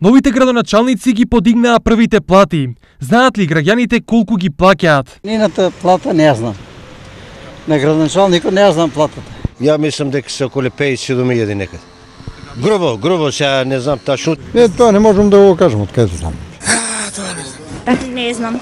Новите градоначалници ги подигнаа првите плати. Знаат ли граѓаните колку ги плаќаат? Нината плата не ја знам. На градоначалникот не ја знам платата. Ја мислам дека се околу 50.000 некаде. Грубо, сега не знам тачно. Тоа не можам да го кажам, од каде знам. Не знам.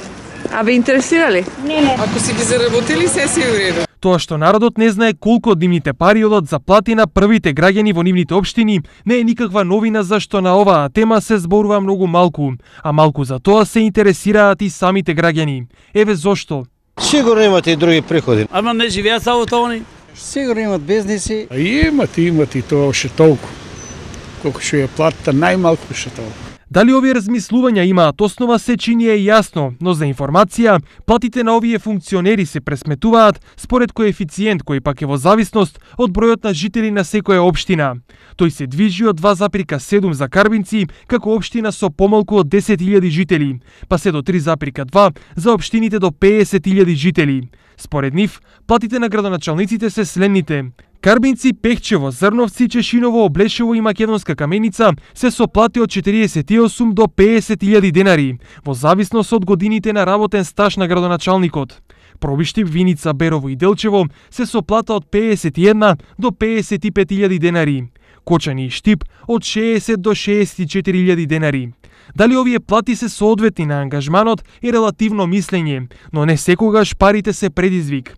А ви интересира ли? Не. Ако си ги заработили, се си уреду. Тоа што народот не знае колку од нивните пари одат за плати на првите граѓани во нивните општини не е никаква новина, зашто на оваа тема се зборува многу малку, а малку за тоа се интересираат и самите граѓани. Еве зошто. Сигурно имате и други приходи. Ама не живеат само тоа они. Сигурно имат бизнеси. Имат и тоа ше толку. Колку што е платата, најмалку ше толку. Дали овие размислувања имаат основа се чини е јасно, но за информација, платите на овие функционери се пресметуваат според коефициент кој пак е во зависност од бројот на жители на секоја општина. Тој се движи од 2,7 за Карбинци како општина со помалку од 10.000 жители, па се до 3,2 за општините до 50.000 жители. Според нив, платите на градоначалниците се следните. Карбинци, Пехчево, Зрновци, Чешиново, Облешево и Македонска Каменица се со плати од 48 до 50.000 денари, во зависност од годините на работен стаж на градоначалникот. Пробиштип, Виница, Берово и Делчево се со плата од 51 до 55.000 денари. Кочани и Штип од 60 до 64.000 денари. Дали овие плати се соодветни на ангажманот е релативно мислење, но не секогаш парите се предизвик.